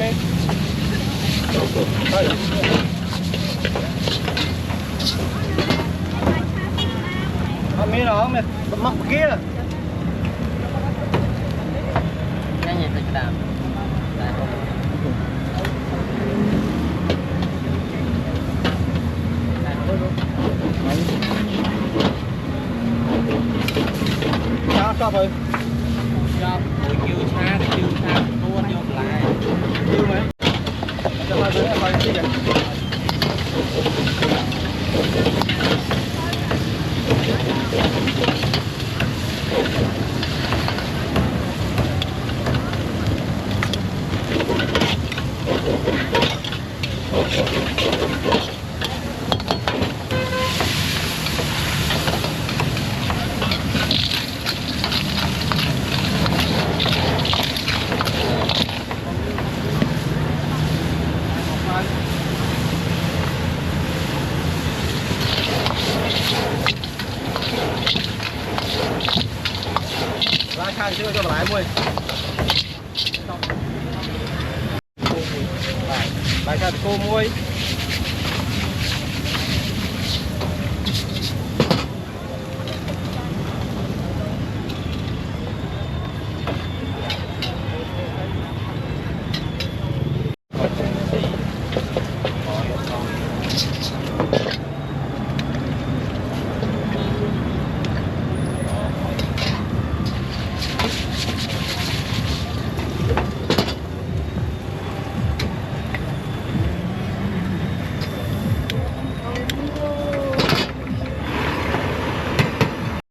mẹ thôi mẹ nó mẹ mọc kia nhanh nhẹn tự làm sao sao thôi cho buổi chiều xa tua vô lại chiều mày cho hai đứa coi cái gì ra khai chưa cho lại mui lại khai cô mui